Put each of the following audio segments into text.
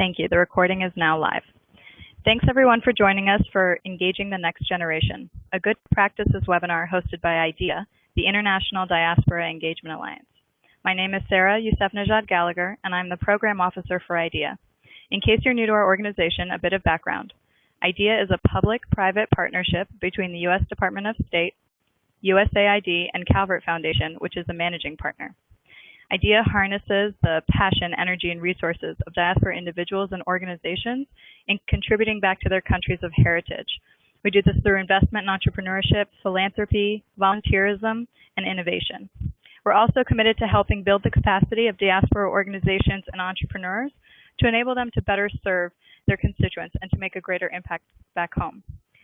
Thank you. The recording is now live. Thanks everyone for joining us for Engaging the Next Generation, a good practices webinar hosted by IDEA, the International Diaspora Engagement Alliance. My name is Sarah Youssefnejad Gallagher, and I'm the Program Officer for IDEA. In case you're new to our organization, a bit of background. IDEA is a public-private partnership between the U.S. Department of State, USAID, and Calvert Foundation, which is the managing partner. IDEA harnesses the passion, energy, and resources of diaspora individuals and organizations in contributing back to their countries of heritage. We do this through investment in entrepreneurship, philanthropy, volunteerism, and innovation. We're also committed to helping build the capacity of diaspora organizations and entrepreneurs to enable them to better serve their constituents and to make a greater impact back home.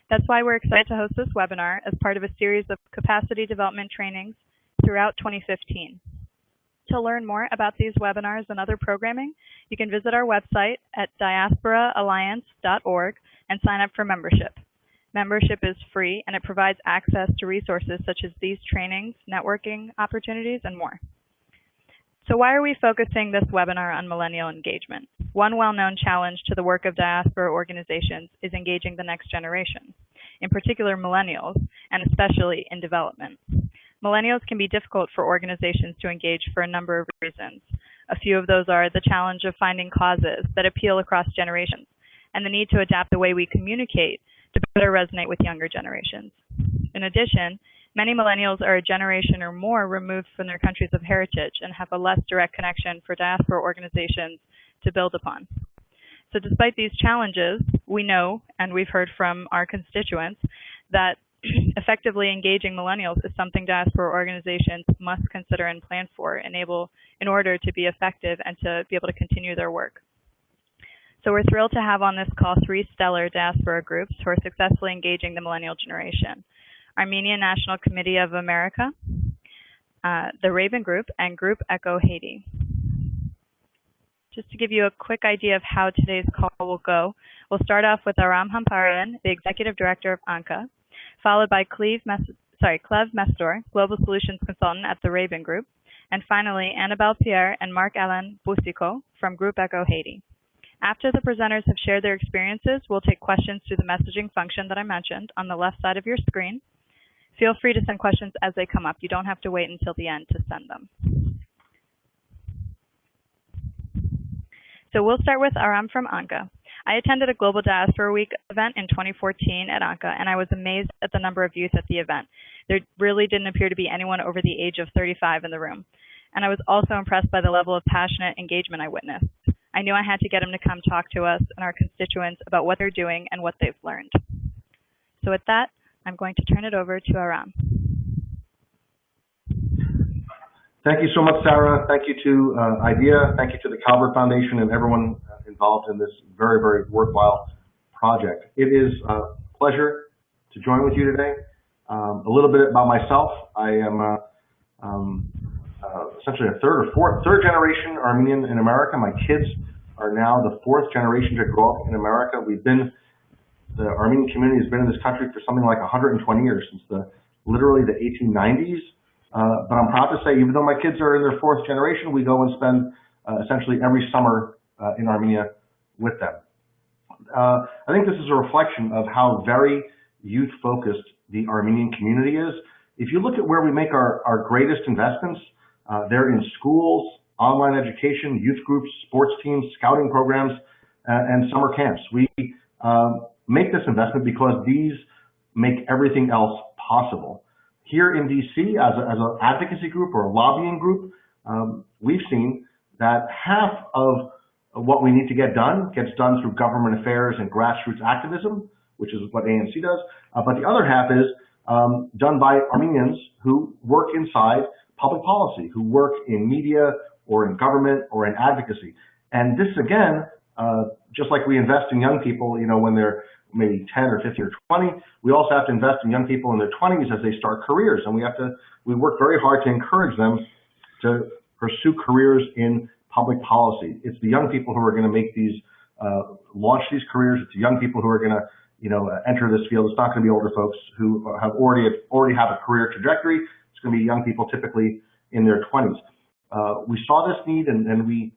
That's why we're excited to host this webinar as part of a series of capacity development trainings throughout 2015. To learn more about these webinars and other programming, you can visit our website at diasporaalliance.org and sign up for membership. Membership is free and it provides access to resources such as these trainings, networking opportunities, and more. So why are we focusing this webinar on millennial engagement? One well-known challenge to the work of diaspora organizations is engaging the next generation, in particular millennials, and especially in development. Millennials can be difficult for organizations to engage for a number of reasons. A few of those are the challenge of finding causes that appeal across generations, and the need to adapt the way we communicate to better resonate with younger generations. In addition, many millennials are a generation or more removed from their countries of heritage and have a less direct connection for diaspora organizations to build upon. So despite these challenges, we know, and we've heard from our constituents, that effectively engaging millennials is something diaspora organizations must consider and plan for in order to be effective and to be able to continue their work. So we're thrilled to have on this call 3 stellar diaspora groups who are successfully engaging the millennial generation: Armenian National Committee of America, the Raven Group, and Group Echo Haiti. Just to give you a quick idea of how today's call will go, we'll start off with Aram Hamparian, the Executive Director of ANCA, followed by Cleve Mestor, Global Solutions Consultant at the Raven Group, and finally Annabelle Pierre and Marc-Alain Boussico from Group Echo Haiti. After the presenters have shared their experiences, we'll take questions through the messaging function that I mentioned on the left side of your screen. Feel free to send questions as they come up. You don't have to wait until the end to send them. So we'll start with Aram from ANCA. I attended a Global Diaspora Week event in 2014 at ANCA, and I was amazed at the number of youth at the event. There really didn't appear to be anyone over the age of 35 in the room. And I was also impressed by the level of passionate engagement I witnessed. I knew I had to get them to come talk to us and our constituents about what they're doing and what they've learned. So with that, I'm going to turn it over to Aram. Thank you so much, Sarah. Thank you to IDEA. Thank you to the Calvert Foundation and everyone involved in this very, very worthwhile project. It is a pleasure to join with you today. A little bit about myself. I am essentially a third generation Armenian in America. My kids are now the 4th generation to grow up in America. The Armenian community has been in this country for something like 120 years, since literally the 1890s. But I'm proud to say, even though my kids are in their 4th generation, we go and spend essentially every summer in Armenia with them. I think this is a reflection of how very youth-focused the Armenian community is. If you look at where we make our greatest investments, they're in schools, online education, youth groups, sports teams, scouting programs, and summer camps. We make this investment because these make everything else possible. Here in DC, as an advocacy group or a lobbying group, we've seen that half of what we need to get done gets done through government affairs and grassroots activism, which is what ANC does. But the other half is done by Armenians who work inside public policy, who work in media or in government or in advocacy. And this, again, just like we invest in young people, when they're maybe 10 or 15 or 20, we also have to invest in young people in their 20s as they start careers. And we work very hard to encourage them to pursue careers in public policy. It's the young people who are going to make launch these careers. It's the young people who are going to, enter this field. It's not going to be older folks who have already have a career trajectory. It's going to be young people typically in their 20s. We saw this need and we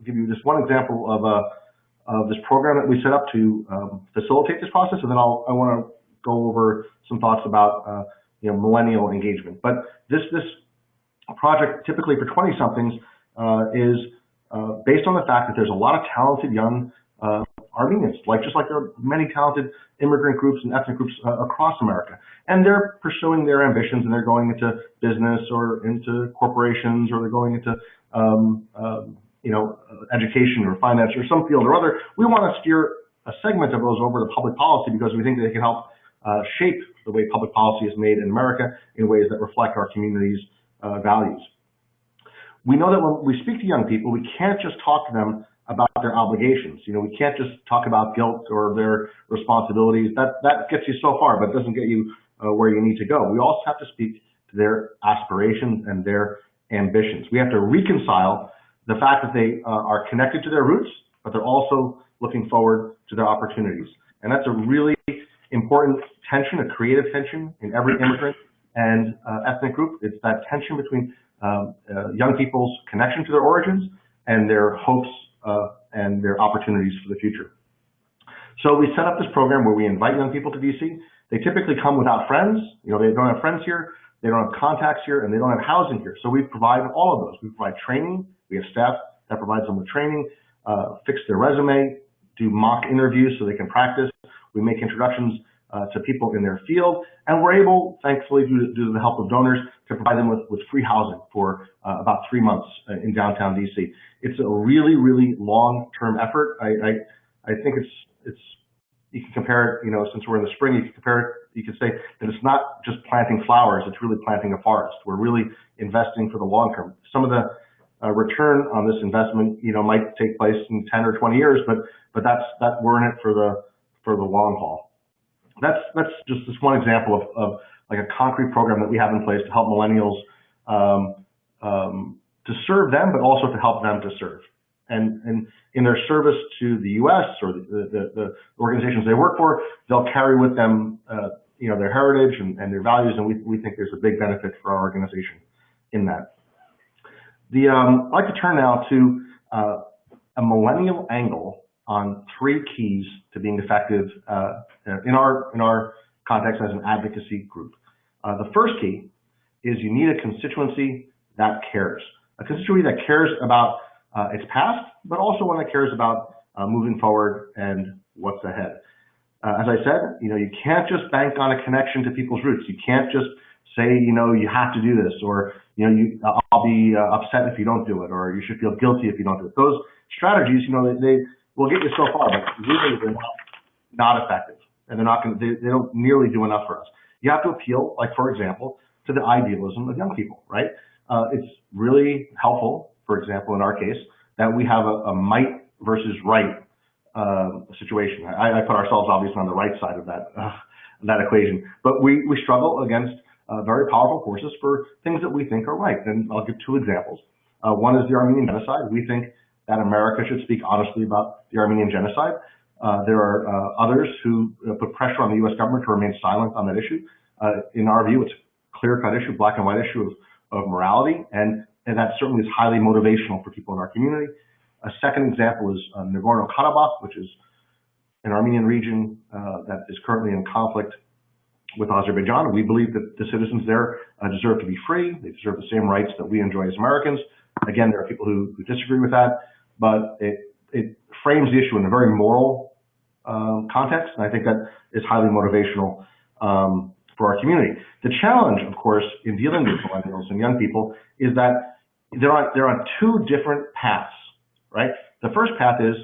give you just one example of this program that we set up to facilitate this process, and then I want to go over some thoughts about millennial engagement. But this project, typically for 20-somethings, is based on the fact that there's a lot of talented young Armenians, just like there are many talented immigrant groups and ethnic groups across America, and they're pursuing their ambitions, and they're going into business or into corporations, or they're going into education or finance or some field or other. We want to steer a segment of those over to public policy because we think that they can help shape the way public policy is made in America in ways that reflect our community's values. We know that when we speak to young people, we can't just talk to them about their obligations. We can't just talk about guilt or their responsibilities. That gets you so far, but it doesn't get you where you need to go. We also have to speak to their aspirations and their ambitions. We have to reconcile the fact that they are connected to their roots, but they're also looking forward to their opportunities. And that's a really important tension, a creative tension in every immigrant and ethnic group. It's that tension between young people's connection to their origins and their hopes and their opportunities for the future. So we set up this program where we invite young people to DC. They typically come without friends. They don't have friends here, they don't have contacts here, and they don't have housing here. So we provide all of those. We provide training. We have staff that provides them with training, fix their resume, do mock interviews so they can practice. We make introductions to people in their field, and we're able, thankfully, due to the help of donors, to provide them with free housing for about 3 months in downtown DC. It's a really, really long-term effort. I think it's you can compare it, since we're in the spring, you could say that it's not just planting flowers, it's really planting a forest. We're really investing for the long term. Some of the return on this investment, might take place in 10 or 20 years, but we're in it for the long haul. That's just one example of like a concrete program that we have in place to help millennials to serve them, but also to help them to serve. And in their service to the U.S. or the organizations they work for, they'll carry with them their heritage and their values, and we think there's a big benefit for our organization in that. I'd like to turn now to a millennial angle on 3 keys to being effective in our context as an advocacy group. The first key is you need a constituency that cares. A constituency that cares about its past, but also one that cares about moving forward and what's ahead. As I said, you can't just bank on a connection to people's roots. You can't just say, you have to do this, or, I'll be upset if you don't do it, or you should feel guilty if you don't do it. Those strategies, they will get you so far, but really they're not effective, and they don't nearly do enough for us. You have to appeal, like, for example, to the idealism of young people, right? It's really helpful, for example, in our case, that we have a might versus right situation. I put ourselves obviously on the right side of that equation, but we struggle against very powerful forces for things that we think are right. And I'll give 2 examples. One is the Armenian genocide. We think that America should speak honestly about the Armenian genocide. There are others who put pressure on the U.S. government to remain silent on that issue. In our view, it's a clear-cut issue, black and white issue of morality, and that certainly is highly motivational for people in our community. A second example is Nagorno-Karabakh, which is an Armenian region that is currently in conflict with Azerbaijan. We believe that the citizens there deserve to be free. They deserve the same rights that we enjoy as Americans. Again, there are people who disagree with that, but it frames the issue in a very moral context, and I think that is highly motivational for our community. The challenge, of course, in dealing with millennials and young people is that they're on 2 different paths, right? The first path is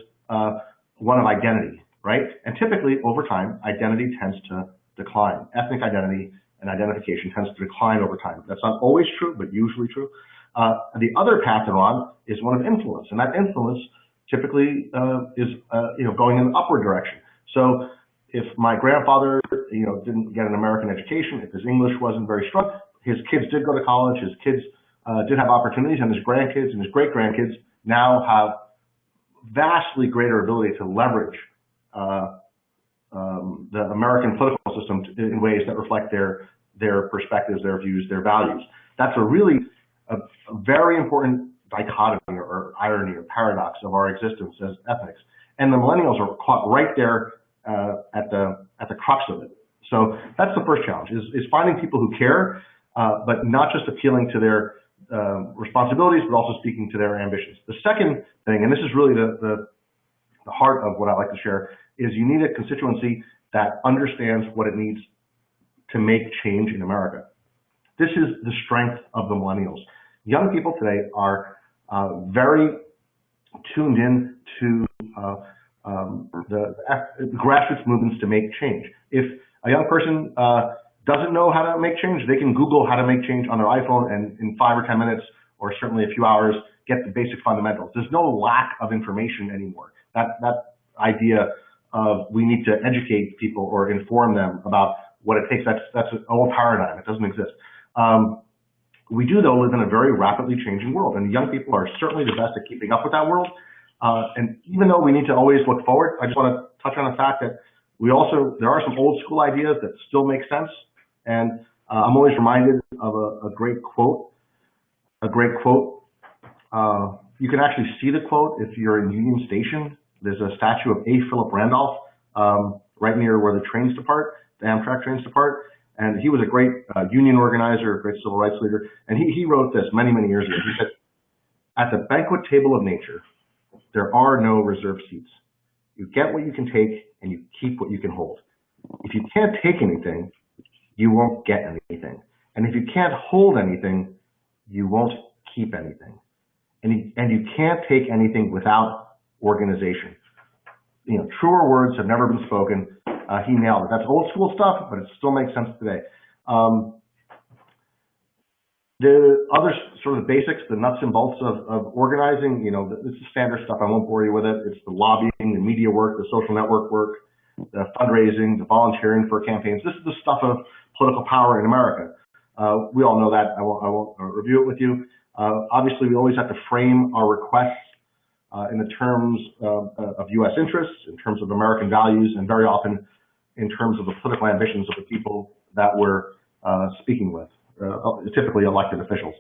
one of identity, right? And typically, over time, identity tends to decline. Ethnic identity and identification tends to decline over time. That's not always true, but usually true. The other path they're on is one of influence, and that influence typically is going in the upward direction. So if my grandfather didn't get an American education, if his English wasn't very strong, his kids did go to college, his kids did have opportunities, and his grandkids and his great-grandkids now have vastly greater ability to leverage the American political system in ways that reflect their perspectives, their views, their values. That's a very important dichotomy or irony or paradox of our existence as ethnics. And the millennials are caught right there at the crux of it. So that's the first challenge, is finding people who care, but not just appealing to their responsibilities, but also speaking to their ambitions. The second thing, and this is really the heart of what I like to share, is you need a constituency that understands what it needs to make change in America. This is the strength of the millennials. Young people today are very tuned in to the grassroots movements to make change. If a young person doesn't know how to make change, they can Google how to make change on their iPhone, and in 5 or 10 minutes, or certainly a few hours, get the basic fundamentals. There's no lack of information anymore. That idea of we need to educate people or inform them about what it takes, that's an old paradigm. It doesn't exist. We do, though, live in a very rapidly changing world, and young people are certainly the best at keeping up with that world. And even though we need to always look forward, I just want to touch on the fact that there are some old school ideas that still make sense. And I'm always reminded of a great quote. You can actually see the quote if you're in Union Station. There's a statue of A. Philip Randolph right near where the trains depart, the Amtrak trains depart. And he was a great union organizer, a great civil rights leader. And he wrote this many, many years ago. He said, "At the banquet table of nature, there are no reserved seats. You get what you can take and you keep what you can hold. If you can't take anything, you won't get anything. And if you can't hold anything, you won't keep anything. And you can't take anything without organization." You know, truer words have never been spoken. He nailed it. That's old school stuff, but it still makes sense today. The other sort of basics, the nuts and bolts of organizing, you know, this is standard stuff. I won't bore you with it. It's the lobbying, the media work, the social network work, the fundraising, the volunteering for campaigns. This is the stuff of political power in America. We all know that. I won't review it with you. Obviously, we always have to frame our requests in the terms of U.S. interests, in terms of American values, and very often in terms of the political ambitions of the people that we're speaking with, typically elected officials.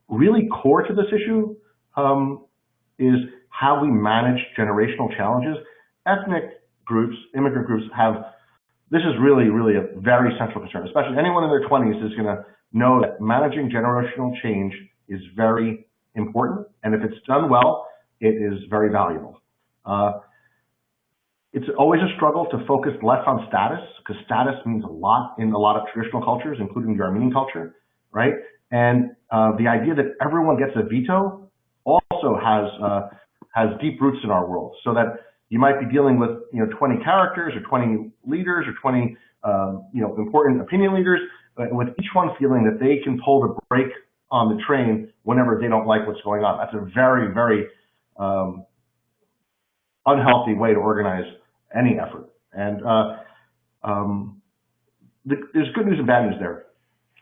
Really core to this issue is how we manage generational challenges. Ethnic groups, immigrant groups this is really, really a very central concern, especially anyone in their 20s is going to know that managing generational change is very important. And if it's done well, it is very valuable. It's always a struggle to focus less on status, because status means a lot in a lot of traditional cultures, including the Armenian culture, right? And the idea that everyone gets a veto also has deep roots in our world, so that you might be dealing with 20 characters or 20 leaders or 20 important opinion leaders, with each one feeling that they can pull the brake on the train whenever they don't like what's going on. That's a very, very unhealthy way to organize any effort. And there's good news and bad news there.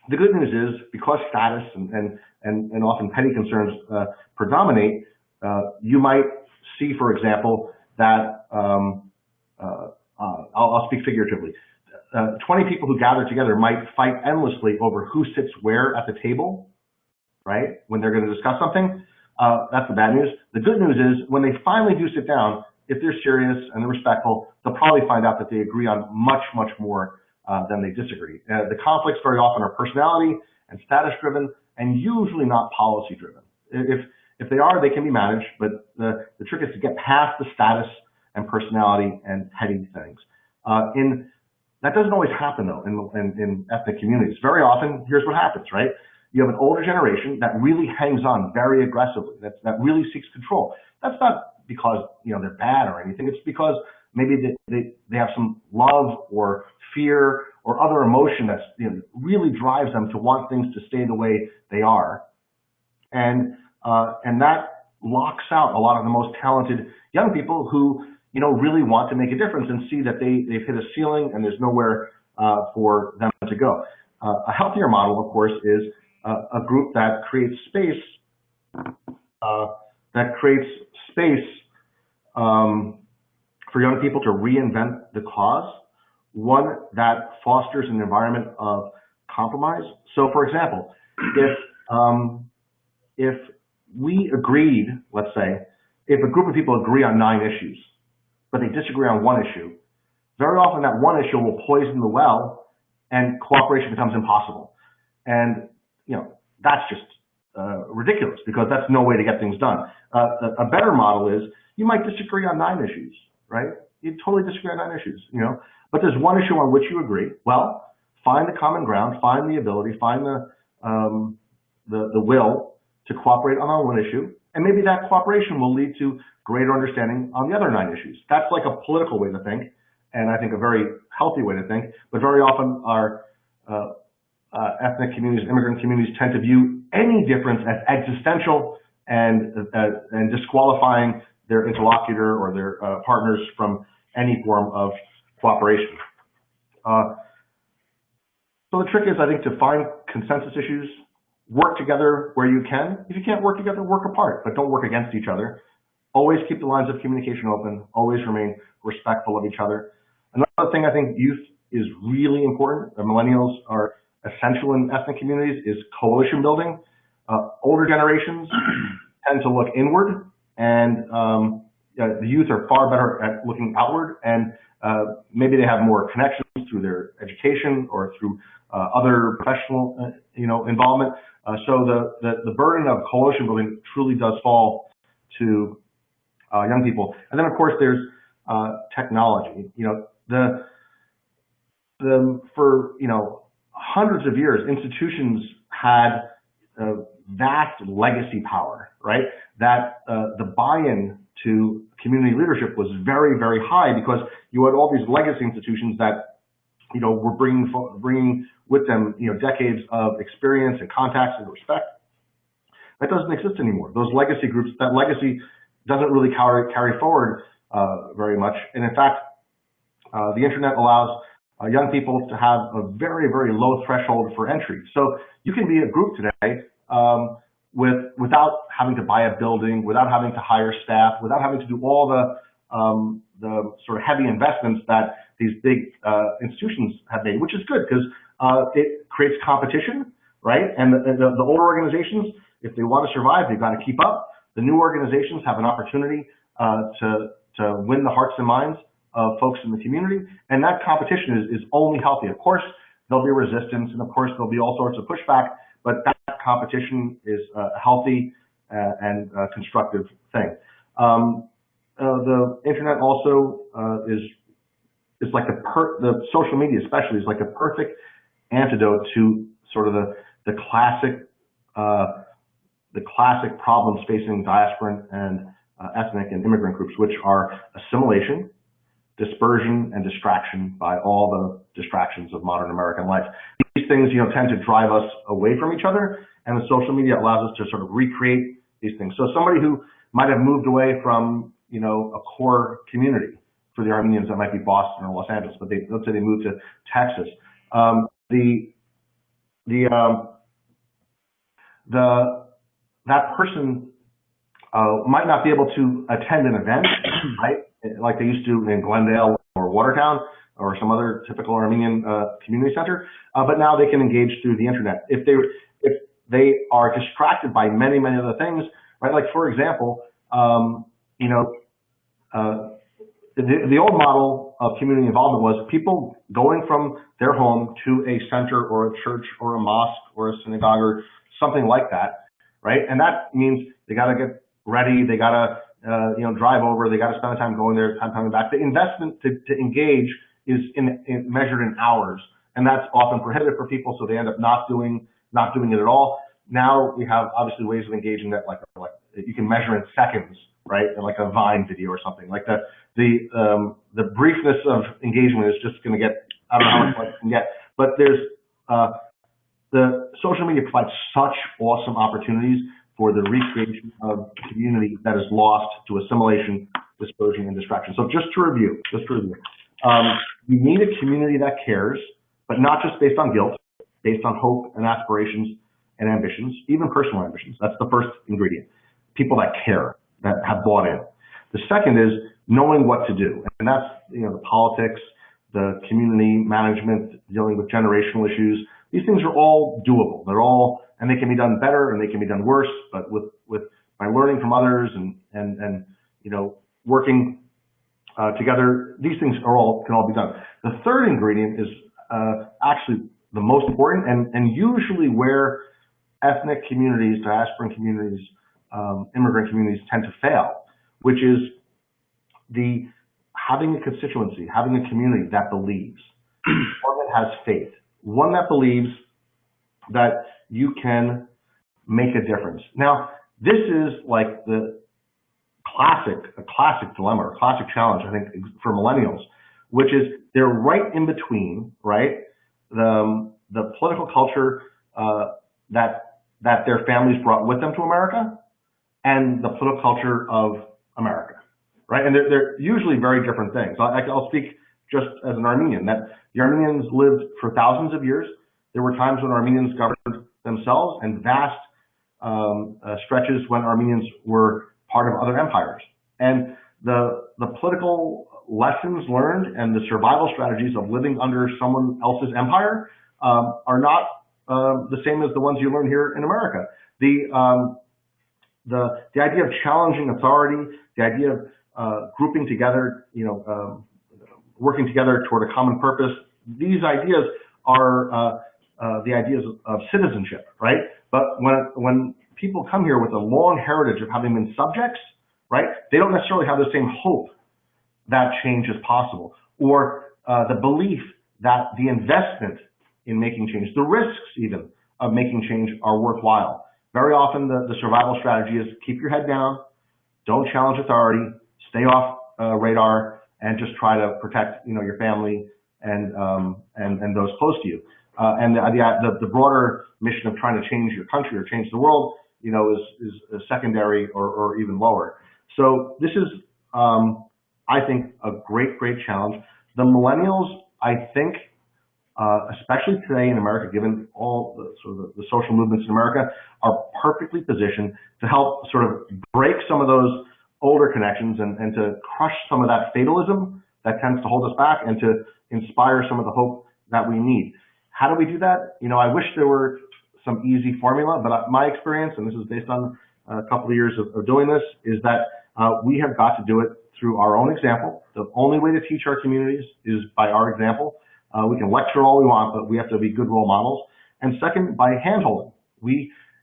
The good news is, because status and often petty concerns predominate, you might see, for example, that I'll speak figuratively. 20 people who gather together might fight endlessly over who sits where at the table, right, when they're going to discuss something. That's the bad news. The good news is, when they finally do sit down, if they're serious and they're respectful, they'll probably find out that they agree on much, much more than they disagree. The conflicts very often are personality and status driven, and usually not policy driven. If they are, they can be managed, but the trick is to get past the status and personality and petty things. That doesn't always happen, though, in ethnic communities. Very often, here's what happens, right? You have an older generation that really hangs on very aggressively, that really seeks control. That's not because they're bad or anything. It's because maybe they have some love or fear or other emotion that really drives them to want things to stay the way they are, and that locks out a lot of the most talented young people who really want to make a difference and see that they've hit a ceiling and there's nowhere for them to go. A healthier model, of course, is a group that creates space for young people to reinvent the cause, one that fosters an environment of compromise. So, for example, if we agreed, let's say, if a group of people agree on 9 issues, but they disagree on 1 issue, very often that 1 issue will poison the well and cooperation becomes impossible. And, that's just ridiculous because that's no way to get things done. A better model is you might disagree on 9 issues, right? You totally disagree on 9 issues, but there's 1 issue on which you agree. Well, find the common ground, find the ability, find the will to cooperate on our 1 issue, and maybe that cooperation will lead to greater understanding on the other 9 issues. That's like a political way to think, and I think a very healthy way to think, but very often our ethnic communities, immigrant communities tend to view any difference as existential and disqualifying their interlocutor or their partners from any form of cooperation. So the trick is, I think, to find consensus issues, work together where you can. If you can't work together, work apart, but don't work against each other. Always keep the lines of communication open. Always remain respectful of each other. Another thing I think youth is really important. The millennials are essential in ethnic communities is coalition building. Older generations tend to look inward, and the youth are far better at looking outward, and maybe they have more connections through their education or through other professional involvement. So the burden of coalition building truly does fall to young people. And then of course there's technology. For hundreds of years, institutions had vast legacy power, right? That the buy-in to community leadership was very, very high because you had all these legacy institutions that were bringing with them decades of experience and contacts and respect. That doesn't exist anymore. Those legacy groups, that legacy doesn't really carry forward very much. And in fact, the internet allows young people to have a very, very low threshold for entry. So you can be a group today without having to buy a building, without having to hire staff, without having to do all the sort of heavy investments that these big institutions have made, which is good because it creates competition, right? And the older organizations, if they want to survive, they've got to keep up. The new organizations have an opportunity to win the hearts and minds of folks in the community, and that competition is only healthy. Of course, there'll be resistance, and of course, there'll be all sorts of pushback, but that competition is a healthy and constructive thing. The internet also is like the social media especially is like a perfect antidote to sort of the classic problems facing diaspora and ethnic and immigrant groups, which are assimilation, dispersion, and distraction by all the distractions of modern American life. These things, tend to drive us away from each other, and the social media allows us to sort of recreate these things. So somebody who might have moved away from, a core community, for the Armenians that might be Boston or Los Angeles, but let's say they moved to Texas. That person might not be able to attend an event, right? Like they used to in Glendale or Watertown or some other typical Armenian community center, but now they can engage through the internet. If they are distracted by many, many other things, right? Like for example, the old model of community involvement was people going from their home to a center or a church or a mosque or a synagogue or something like that, right? And that means they got to get ready, they got to drive over, they got to spend the time going there, time coming back. The investment to engage is measured in hours, and that's often prohibitive for people, so they end up not doing it at all. Now we have obviously ways of engaging that like you can measure in seconds, right? Like a Vine video or something. Like the briefness of engagement is just going to get, I don't know how much it can get, but there's the social media provides such awesome opportunities for the recreation of community that is lost to assimilation, dispersion, and distraction. So just to review, we need a community that cares, but not just based on guilt, based on hope and aspirations and ambitions, even personal ambitions. That's the first ingredient. People that care, that have bought in. The second is knowing what to do, and that's the politics, the community management, dealing with generational issues. These things are all doable. and they can be done better and they can be done worse, but by learning from others and you know, working together, these things can all be done. The third ingredient is actually the most important, and usually where ethnic communities, diasporan communities, immigrant communities tend to fail, which is having a constituency, having a community that believes, one that has faith, one that believes that you can make a difference. Now, this is like a classic dilemma, or classic challenge, I think, for millennials, which is they're right in between, right? The political culture that their families brought with them to America and the political culture of America, right? And they're usually very different things. I'll speak just as an Armenian, that the Armenians lived for thousands of years. There were times when Armenians governed themselves, and vast stretches when Armenians were part of other empires. And the political lessons learned and the survival strategies of living under someone else's empire are not the same as the ones you learn here in America. The idea of challenging authority, the idea of grouping together, you know, working together toward a common purpose, these ideas are the ideas of citizenship, right? But when people come here with a long heritage of having been subjects, right, they don't necessarily have the same hope that change is possible, or the belief that the investment in making change, the risks even of making change, are worthwhile. Very often the survival strategy is keep your head down, don't challenge authority, stay off radar, and just try to protect, you know, your family and those close to you. And the broader mission of trying to change your country or change the world, you know, is secondary or even lower. So this is, I think, a great challenge. The millennials, I think, especially today in America, given all the social movements in America, are perfectly positioned to help sort of break some of those older connections and to crush some of that fatalism that tends to hold us back, and to inspire some of the hope that we need. How do we do that? You know, I wish there were some easy formula, but my experience, and this is based on a couple of years of doing this, is that we have got to do it through our own example. The only way to teach our communities is by our example. We can lecture all we want, but we have to be good role models. And second, by handholding.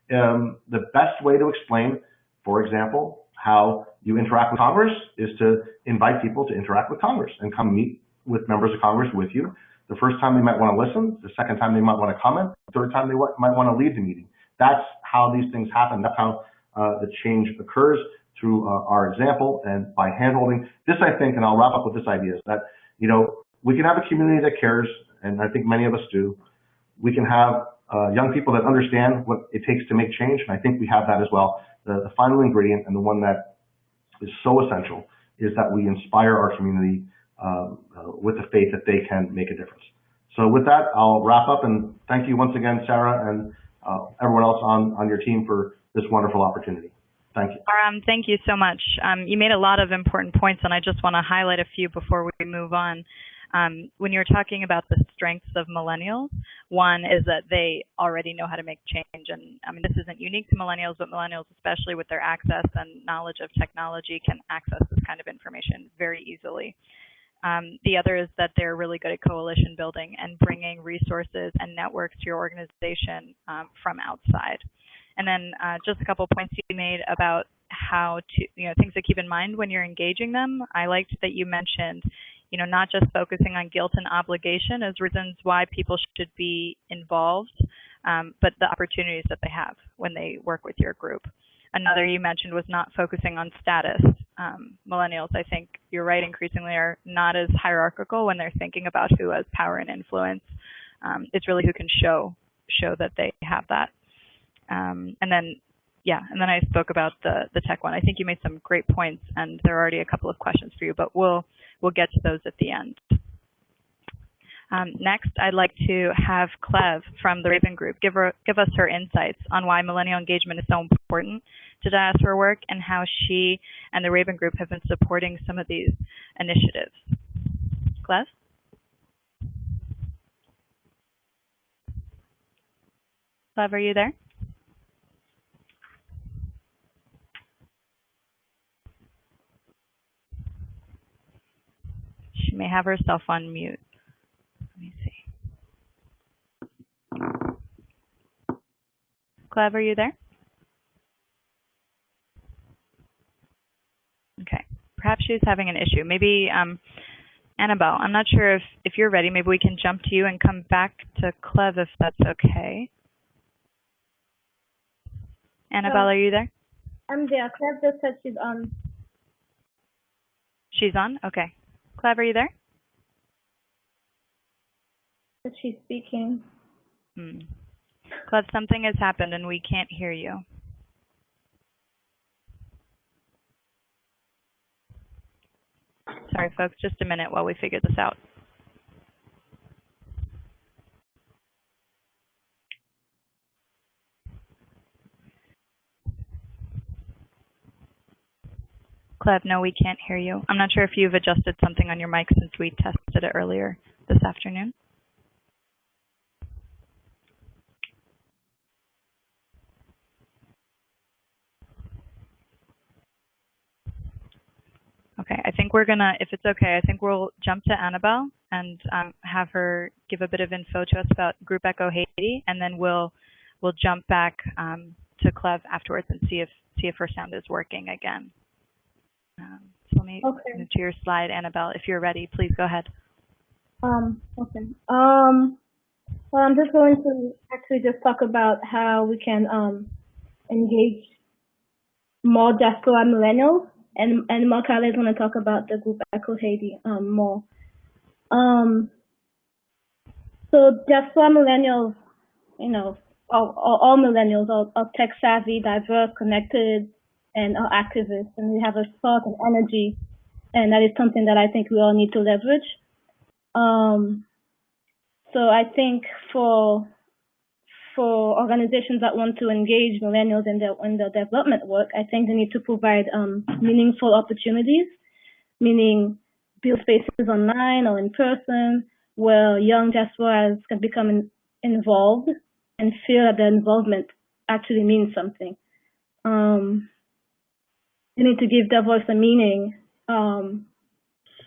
The best way to explain, for example, how you interact with Congress is to invite people to interact with Congress and come meet with members of Congress with you. The first time they might want to listen, the second time they might want to comment, the third time they might want to lead the meeting. That's how these things happen. That's how the change occurs, through our example and by handholding. This, I think, and I'll wrap up with this idea, is that, you know, we can have a community that cares, and I think many of us do. We can have young people that understand what it takes to make change, and I think we have that as well. The final ingredient, and the one that is so essential, is that we inspire our community with the faith that they can make a difference. So with that, I'll wrap up, and thank you once again, Sarah, and everyone else on your team for this wonderful opportunity. Thank you. Thank you so much. You made a lot of important points, and I just want to highlight a few before we move on. When you're talking about the strengths of millennials, one is that they already know how to make change. And I mean, this isn't unique to millennials, but millennials, especially with their access and knowledge of technology, can access this kind of information very easily. The other is that they're really good at coalition building and bringing resources and networks to your organization from outside. And then just a couple points you made about how to, you know, things to keep in mind when you're engaging them. I liked that you mentioned, you know, not just focusing on guilt and obligation as reasons why people should be involved, but the opportunities that they have when they work with your group. Another you mentioned was not focusing on status. Millennials, I think you're right, increasingly are not as hierarchical when they're thinking about who has power and influence. It's really who can show that they have that. And then I spoke about the tech one. I think you made some great points, and there are already a couple of questions for you, but we'll get to those at the end. Next, I'd like to have Clev from the Raven Group give us her insights on why millennial engagement is so important to diaspora work and how she and the Raven Group have been supporting some of these initiatives. Clev? Clev, are you there? She may have herself on mute. Let me see. Clev, are you there? Okay. Perhaps she's having an issue. Maybe Annabelle, I'm not sure if you're ready. Maybe we can jump to you and come back to Clev if that's okay. Annabelle, are you there? I'm there. Clev just said she's on. She's on? Okay. Clev, are you there? She's speaking. Clev, something has happened and we can't hear you. Sorry, folks, just a minute while we figure this out. Clev, no, we can't hear you. I'm not sure if you've adjusted something on your mic since we tested it earlier this afternoon. Okay, I think we're gonna, if it's okay, I think we'll jump to Annabelle and have her give a bit of info to us about Group Echo Haiti, and then we'll jump back to Clev afterwards and see if her sound is working again. So let me move to your slide, Annabelle. If you're ready, please go ahead. Okay. Well, I'm just going to actually just talk about how we can engage more diaspora millennials, and Makala is going to talk about the Group Echo Haiti more. So diaspora millennials, you know, all millennials are tech savvy, diverse, connected, and are activists, and we have a spark and energy, and that is something that I think we all need to leverage. So I think for organizations that want to engage millennials in their development work, I think they need to provide meaningful opportunities, meaning build spaces online or in person where young diasporas can become involved and feel that their involvement actually means something. They need to give their voice a meaning.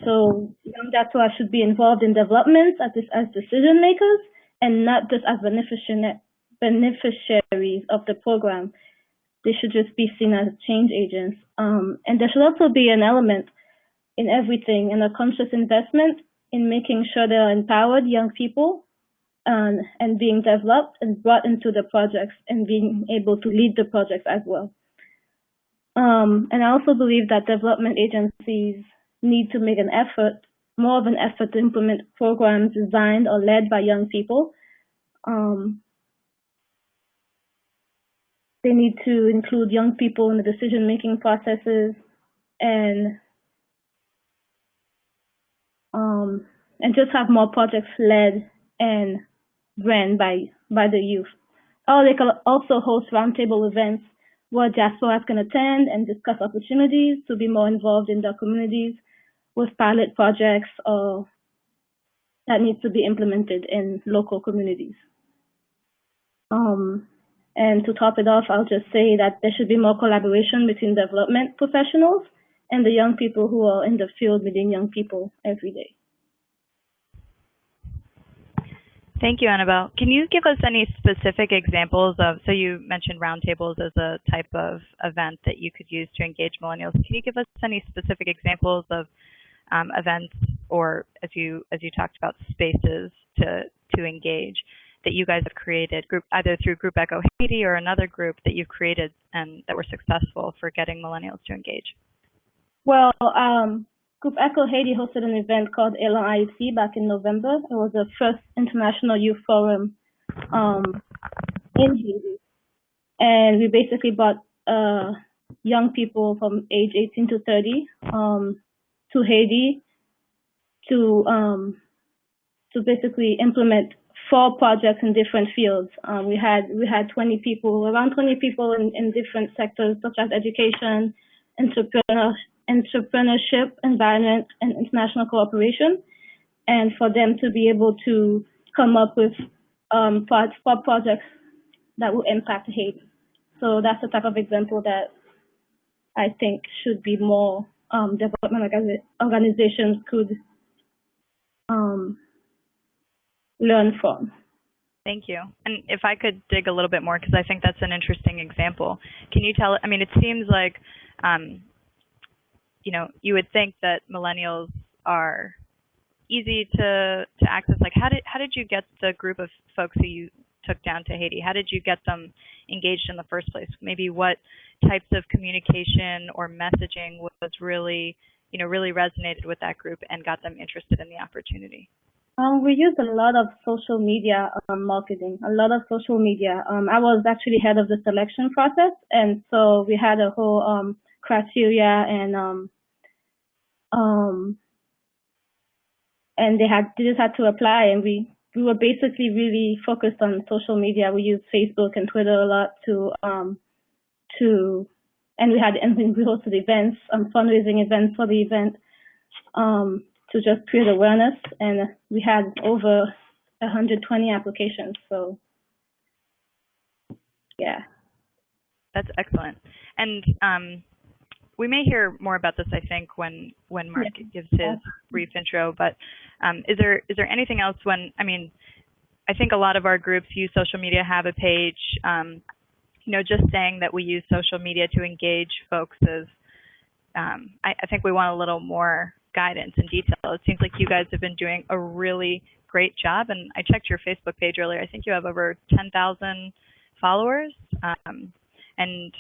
So young diasporas should be involved in development as decision makers and not just as beneficiaries of the program. They should just be seen as change agents. And there should also be an element in everything and a conscious investment in making sure they are empowered young people and being developed and brought into the projects and being able to lead the projects as well. And I also believe that development agencies need to make an effort, more of an effort to implement programs designed or led by young people. They need to include young people in the decision-making processes and just have more projects led and ran by the youth. Or they can also host roundtable events where diasporas can attend and discuss opportunities to be more involved in their communities with pilot projects that need to be implemented in local communities. And to top it off, I'll just say that there should be more collaboration between development professionals and the young people who are in the field meeting young people every day. Thank you, Annabelle. Can you give us any specific examples of, so you mentioned roundtables as a type of event that you could use to engage millennials. Can you give us any specific examples of events, or as you talked about, spaces to engage that you guys have created, either through Group Echo Haiti or another group that you've created and that were successful for getting millennials to engage? Well, Group Echo Haiti hosted an event called Elan Haiti back in November. It was the first international youth forum in Haiti. And we basically brought young people from age 18 to 30 to Haiti to basically implement 4 projects in different fields. We had 20 people, around 20 people in different sectors such as education, entrepreneurship, environment, and international cooperation, and for them to be able to come up with 4 projects that will impact Haiti. So that's the type of example that I think should be more development organizations could learn from. Thank you. And if I could dig a little bit more, because I think that's an interesting example. Can you tell, I mean, it seems like, you would think that millennials are easy to access. Like, how did you get the group of folks who you took down to Haiti? How did you get them engaged in the first place? Maybe what types of communication or messaging was really resonated with that group and got them interested in the opportunity? We used a lot of social media marketing, a lot of social media. I was actually head of the selection process, and so we had a whole criteria, and they just had to apply, and we were basically really focused on social media. We used Facebook and Twitter a lot and we hosted events, fundraising events for the event, to just create awareness, and we had over 120 applications. So, yeah. That's excellent. And we may hear more about this, I think, when Mark gives his brief intro. But is there anything else I think a lot of our groups use social media, have a page. Just saying that we use social media to engage folks is, I think we want a little more guidance and detail. It seems like you guys have been doing a really great job, and I checked your Facebook page earlier. I think you have over 10,000 followers, and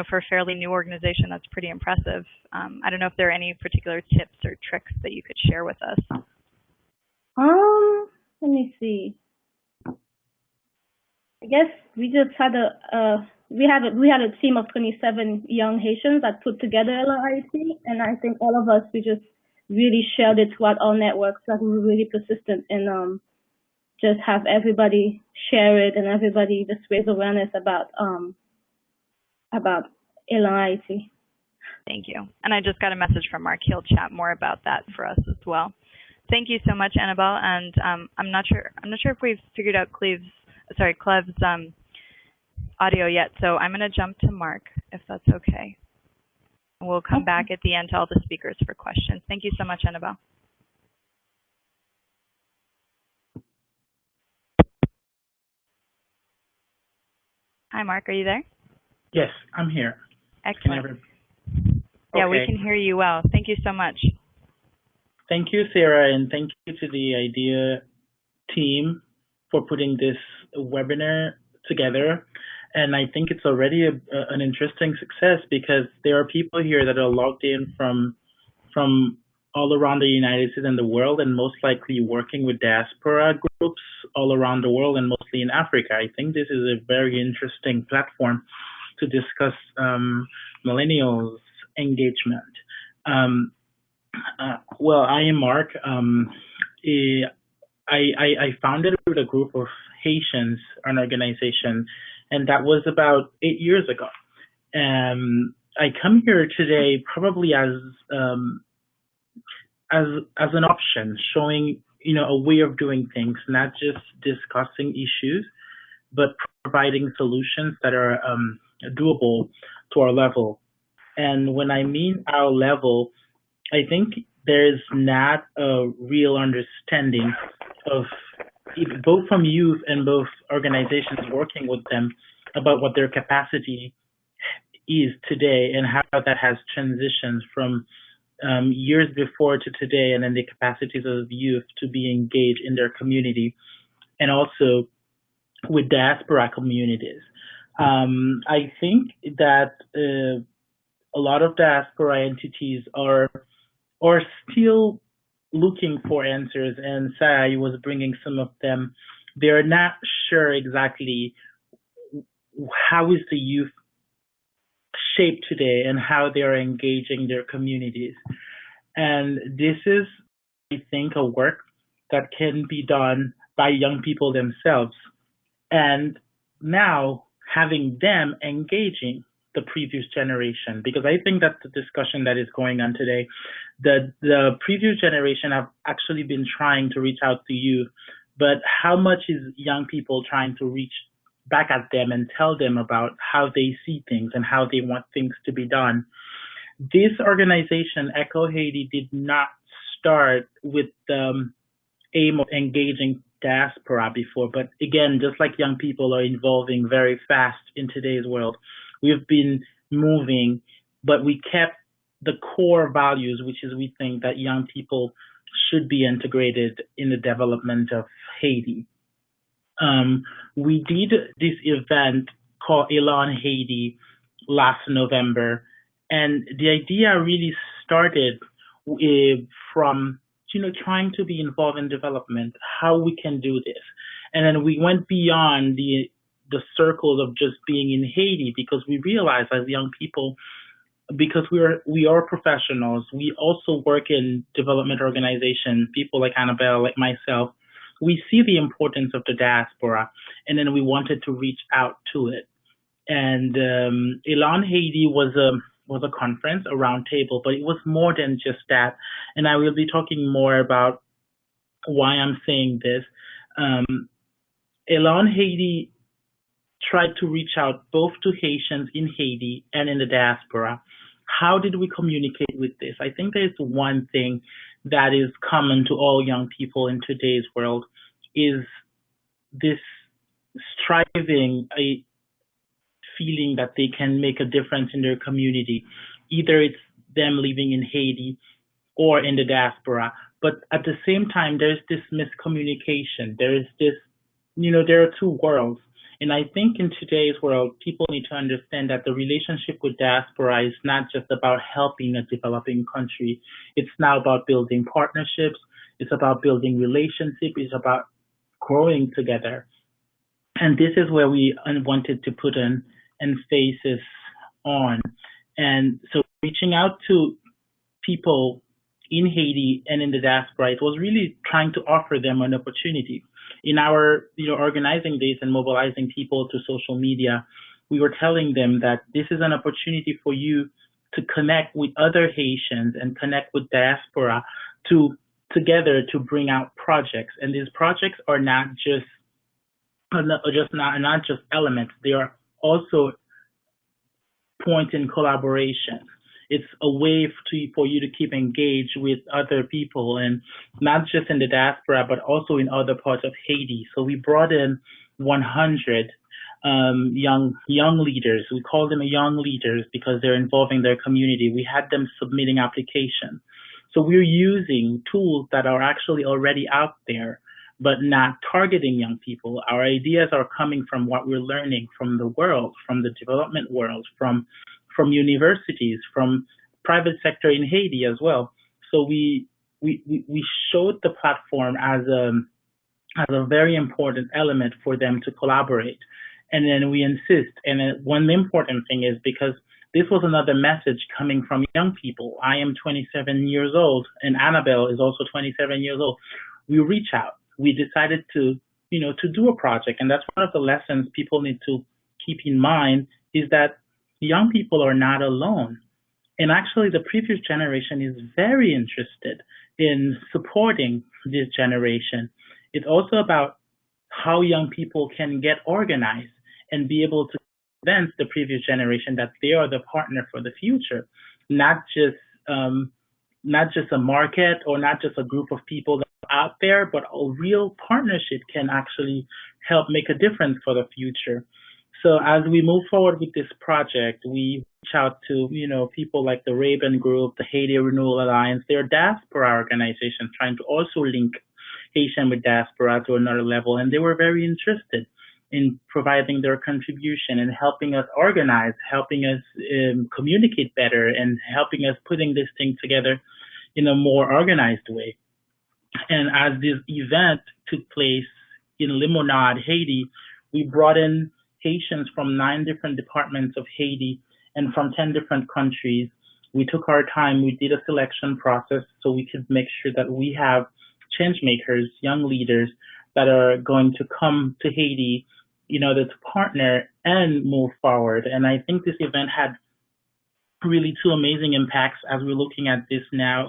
for a fairly new organization, that's pretty impressive. I don't know if there are any particular tips or tricks that you could share with us. Let me see. I guess we just had we had a team of 27 young Haitians that put together LRIT, and I think all of us, we just really shared it throughout our networks. Like, we were really persistent in just have everybody share it, and everybody just raise awareness about LRIT. Thank you. And I just got a message from Mark. He'll chat more about that for us as well. Thank you so much, Annabelle. And I'm not sure if we've figured out Clev's audio yet. So I'm going to jump to Mark, if that's okay. We'll come back at the end to all the speakers for questions. Thank you so much, Annabelle. Hi, Mark. Are you there? Yes, I'm here. Excellent. Yeah, we can hear you well. Thank you so much. Thank you, Sarah, and thank you to the IDEA team for putting this webinar together. And I think it's already an interesting success, because there are people here that are logged in from all around the United States and the world, and most likely working with diaspora groups all around the world, and mostly in Africa. I think this is a very interesting platform to discuss millennials engagement. Well, I am Mark. I founded with a group of Haitians, an organization, and that was about 8 years ago. I come here today probably as an option, showing a way of doing things, not just discussing issues, but providing solutions that are doable to our level. And when I mean our level, I think there's not a real understanding of, both from youth and both organizations working with them, about what their capacity is today and how that has transitioned from years before to today, and then the capacities of youth to be engaged in their community, and also with diaspora communities. I think that a lot of diaspora entities are still looking for answers, and Sai was bringing some of them. They're not sure exactly how is the youth shaped today and how they are engaging their communities. And this is, I think, a work that can be done by young people themselves, and now having them engaging the previous generation, because I think that's the discussion that is going on today. The previous generation have actually been trying to reach out to youth, but how much is young people trying to reach back at them and tell them about how they see things and how they want things to be done? This organization, Echo Haiti, did not start with aim of engaging diaspora before, but again, just like young people are evolving very fast in today's world, we've been moving, but we kept the core values, which is we think that young people should be integrated in the development of Haiti. We did this event called Elon Haiti last November, and the idea really started from trying to be involved in development, how we can do this, and then we went beyond the circles of just being in Haiti because we realized as young people, because we are professionals, we also work in development organizations, people like Annabelle, like myself, we see the importance of the diaspora, and then we wanted to reach out to it. And Elon Haiti was a conference, a roundtable, but it was more than just that. And I will be talking more about why I'm saying this. Elon Haiti tried to reach out both to Haitians in Haiti and in the diaspora. How did we communicate with this? I think there's one thing that is common to all young people in today's world is this striving, a feeling that they can make a difference in their community. Either it's them living in Haiti or in the diaspora. But at the same time, there's this miscommunication. There is this, there are two worlds. And I think in today's world, people need to understand that the relationship with diaspora is not just about helping a developing country. It's now about building partnerships. It's about building relationships. It's about growing together. And this is where we wanted to put an emphasis on. And so reaching out to people in Haiti and in the diaspora, it was really trying to offer them an opportunity. In our organizing days and mobilizing people to social media, we were telling them that this is an opportunity for you to connect with other Haitians and connect with diaspora together to bring out projects. And these projects are not just elements, they are also point in collaboration. It's a way for you to keep engaged with other people, and not just in the diaspora, but also in other parts of Haiti. So we brought in 100 young leaders. We call them young leaders because they're involving their community. We had them submitting applications. So we're using tools that are actually already out there, but not targeting young people. Our ideas are coming from what we're learning from the world, from the development world, from universities, from private sector in Haiti as well. So we showed the platform as a very important element for them to collaborate. And then we insist. And then one important thing is because this was another message coming from young people. I am 27 years old, and Annabelle is also 27 years old. We reach out. We decided to do a project. And that's one of the lessons people need to keep in mind is that young people are not alone. And actually, the previous generation is very interested in supporting this generation. It's also about how young people can get organized and be able to convince the previous generation that they are the partner for the future, not just a market or not just a group of people that are out there, but a real partnership can actually help make a difference for the future. So as we move forward with this project, we reach out to, people like the Raven Group, the Haiti Renewal Alliance. They're diaspora organizations trying to also link Haitian with diaspora to another level. And they were very interested in providing their contribution and helping us organize, helping us communicate better, and helping us putting this thing together in a more organized way. And as this event took place in Limonade, Haiti, we brought in Haitians from 9 different departments of Haiti and from 10 different countries. We took our time. We did a selection process so we could make sure that we have change makers, young leaders that are going to come to Haiti in order to partner and move forward. And I think this event had really 2 amazing impacts as we're looking at this now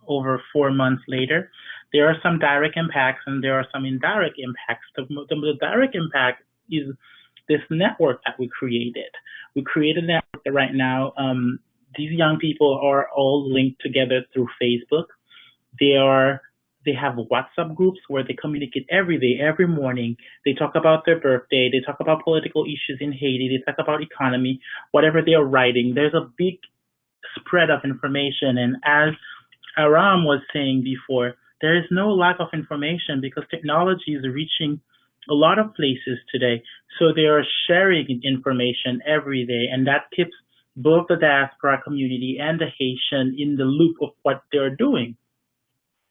over 4 months later. There are some direct impacts and there are some indirect impacts. The direct impact is this network that we created. We created a network that right now, these young people are all linked together through Facebook. They are They have WhatsApp groups where they communicate every day, every morning. They talk about their birthday. They talk about political issues in Haiti. They talk about economy, whatever they are writing. There's a big spread of information. And as Aram was saying before, there is no lack of information because technology is reaching a lot of places today. So they are sharing information every day, and that keeps both the diaspora community and the Haitian in the loop of what they're doing.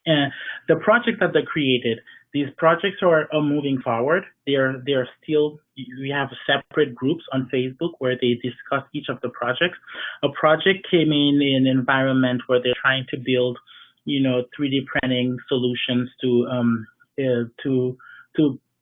And the project that they created, these projects are moving forward. They are still, we have separate groups on Facebook where they discuss each of the projects. A project came in an environment where they're trying to build, 3D printing solutions to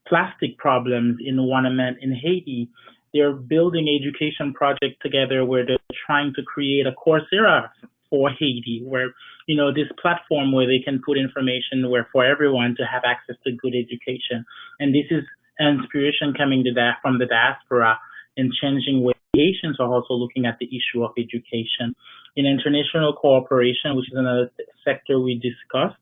plastic problems in Wanamant in Haiti. They're building education project together where they're trying to create a Coursera for Haiti, where, this platform where they can put information where for everyone to have access to good education. And this is inspiration coming from the diaspora and changing ways Haitians are also looking at the issue of education. In international cooperation, which is another sector we discussed,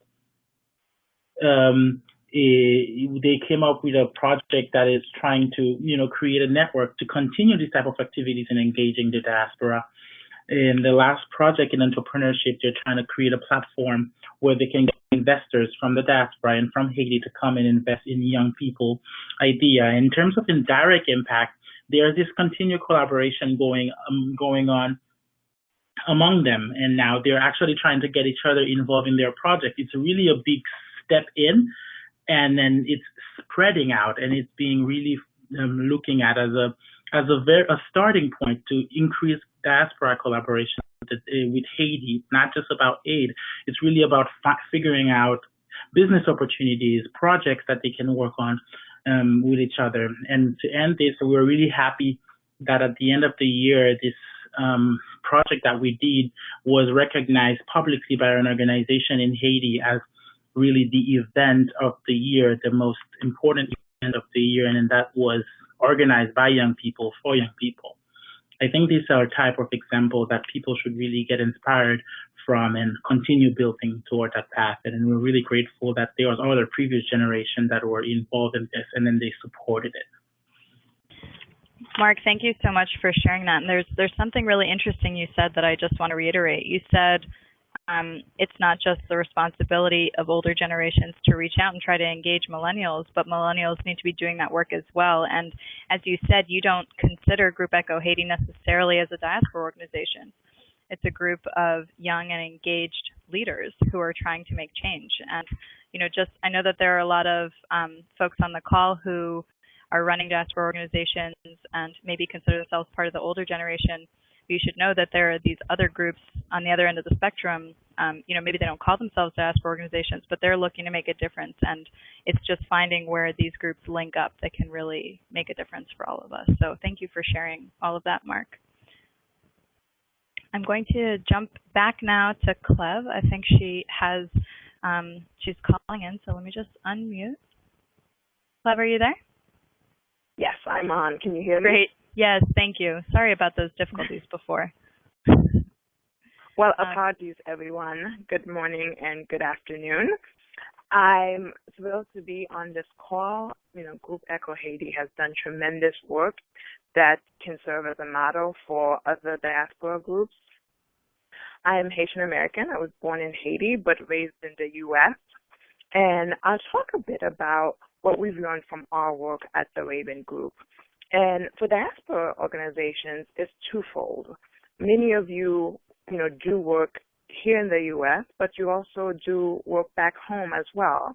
they came up with a project that is trying to, create a network to continue this type of activities and engaging the diaspora. In the last project in entrepreneurship, they're trying to create a platform where they can get investors from the diaspora and from Haiti to come and invest in young people idea. In terms of indirect impact, there's this continued collaboration going on among them, and now they're actually trying to get each other involved in their project. It's really a big step in, and then it's spreading out, and it's being really looking at as a starting point to increase diaspora collaboration with Haiti. Not just about aid; it's really about figuring out business opportunities, projects that they can work on with each other. And to end this, we're really happy that at the end of the year, this project that we did was recognized publicly by an organization in Haiti as really the event of the year, the most important event of the year, and that was organized by young people for young people. I think these are a type of example that people should really get inspired from and continue building toward that path. And we're really grateful that there was other previous generation that were involved in this, and then they supported it. Mark, thank you so much for sharing that. And there's something really interesting you said that I just want to reiterate. You said it's not just the responsibility of older generations to reach out and try to engage millennials, but millennials need to be doing that work as well. And as you said, you don't consider Group Echo Haiti necessarily as a diaspora organization. It's a group of young and engaged leaders who are trying to make change. And, I know that there are a lot of folks on the call who are running diaspora organizations and maybe consider themselves part of the older generation. You should know that there are these other groups on the other end of the spectrum. Maybe they don't call themselves diaspora organizations, but they're looking to make a difference. And it's just finding where these groups link up that can really make a difference for all of us. So thank you for sharing all of that, Mark. I'm going to jump back now to Cleve. I think she has, she's calling in, so let me just unmute. Cleve, are you there? Yes, I'm on. Can you hear me? Great. Yes, thank you. Sorry about those difficulties before. Well, apologies, everyone. Good morning and good afternoon. I'm thrilled to be on this call. Group Echo Haiti has done tremendous work that can serve as a model for other diaspora groups. I am Haitian American. I was born in Haiti but raised in the U.S. And I'll talk a bit about what we've learned from our work at the Raven Group. And for diaspora organizations, it's twofold. Many of you, do work here in the U.S., but you also do work back home as well.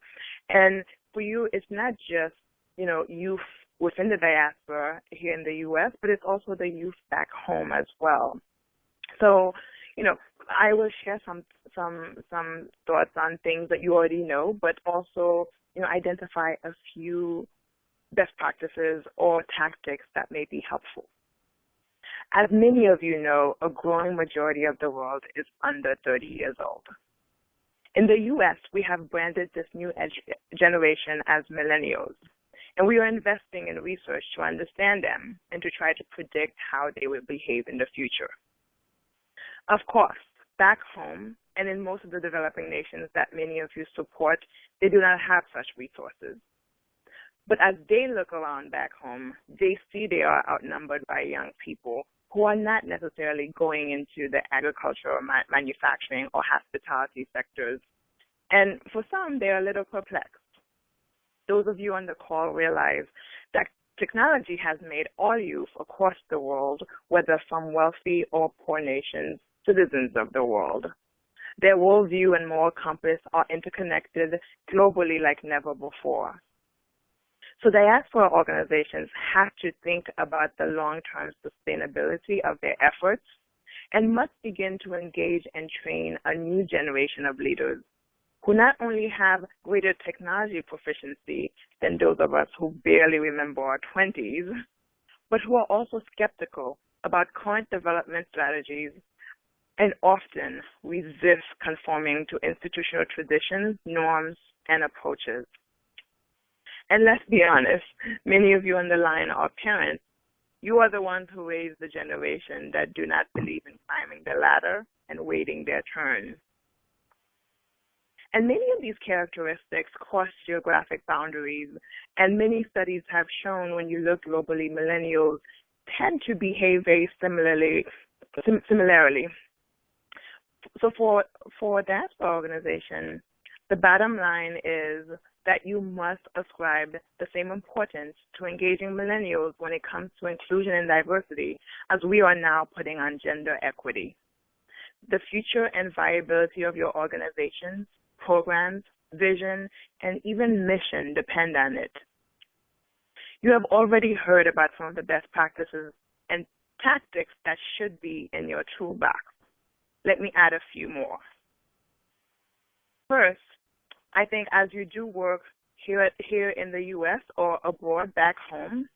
And for you, it's not just, youth within the diaspora here in the U.S., but it's also the youth back home as well. So, I will share some thoughts on things that you already know, but also, identify a few best practices or tactics that may be helpful. As many of you know, a growing majority of the world is under 30 years old. In the U.S., we have branded this new generation as Millennials, and we are investing in research to understand them and to try to predict how they will behave in the future. Of course, back home and in most of the developing nations that many of you support, they do not have such resources. But as they look around back home, they see they are outnumbered by young people who are not necessarily going into the agriculture or manufacturing or hospitality sectors. And for some, they're a little perplexed. Those of you on the call realize that technology has made all youth across the world, whether from wealthy or poor nations, citizens of the world. Their worldview and moral compass are interconnected globally like never before. So diaspora organizations have to think about the long-term sustainability of their efforts and must begin to engage and train a new generation of leaders who not only have greater technology proficiency than those of us who barely remember our 20s, but who are also skeptical about current development strategies and often resist conforming to institutional traditions, norms, and approaches. And let's be honest, many of you on the line are parents. You are the ones who raise the generation that do not believe in climbing the ladder and waiting their turn. And many of these characteristics cross geographic boundaries, and many studies have shown when you look globally, millennials tend to behave very similarly. So for a diaspora organization, the bottom line is that you must ascribe the same importance to engaging millennials when it comes to inclusion and diversity as we are now putting on gender equity. The future and viability of your organizations, programs, vision, and even mission depend on it. You have already heard about some of the best practices and tactics that should be in your toolbox. Let me add a few more. First, I think as you do work here in the U.S. or abroad back home,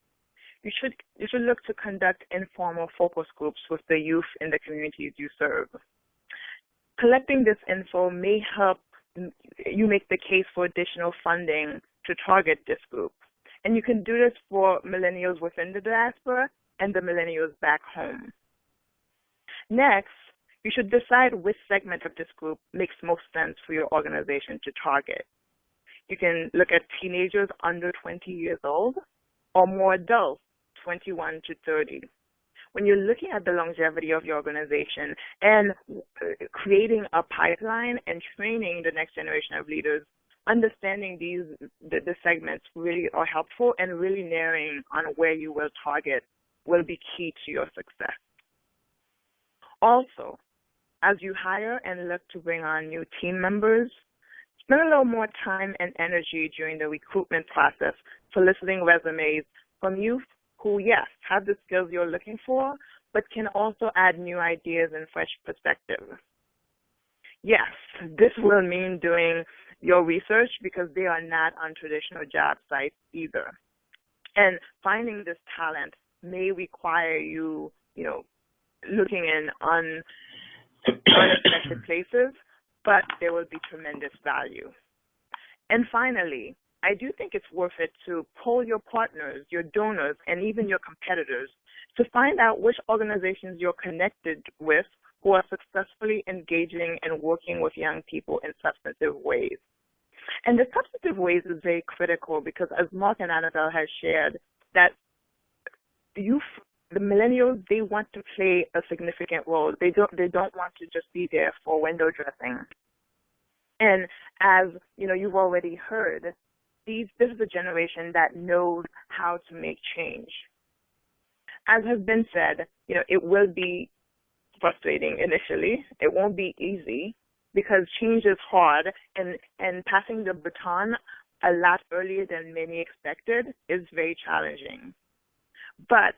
you should look to conduct informal focus groups with the youth in the communities you serve. Collecting this info may help you make the case for additional funding to target this group. And you can do this for millennials within the diaspora and the millennials back home. Next, you should decide which segment of this group makes most sense for your organization to target. You can look at teenagers under 20 years old or more adults, 21 to 30. When you're looking at the longevity of your organization and creating a pipeline and training the next generation of leaders, understanding the segments really are helpful, and really narrowing on where you will target will be key to your success. Also, as you hire and look to bring on new team members, spend a little more time and energy during the recruitment process soliciting resumes from youth who, yes, have the skills you're looking for, but can also add new ideas and fresh perspectives. Yes, this will mean doing your research because they are not on traditional job sites either. And finding this talent may require you, looking in unexpected places, but there will be tremendous value. And finally, I do think it's worth it to poll your partners, your donors, and even your competitors to find out which organizations you're connected with who are successfully engaging and working with young people in substantive ways. And the substantive ways is very critical because, as Mark and Annabelle has shared, that youth, the millennials, they want to play a significant role. They don't want to just be there for window dressing. And as you've already heard, this is a generation that knows how to make change. As has been said, it will be frustrating initially. It won't be easy because change is hard, and passing the baton a lot earlier than many expected is very challenging. But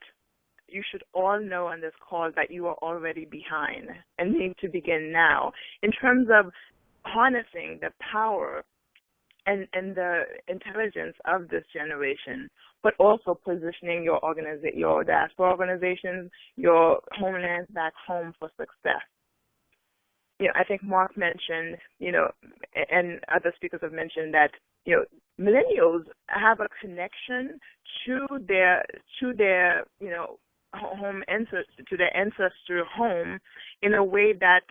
you should all know on this call that you are already behind and need to begin now in terms of harnessing the power and the intelligence of this generation, but also positioning your diaspora organizations, your homelands back home for success. I think Mark mentioned, and other speakers have mentioned that, millennials have a connection to their home ancestry, to their ancestral home in a way that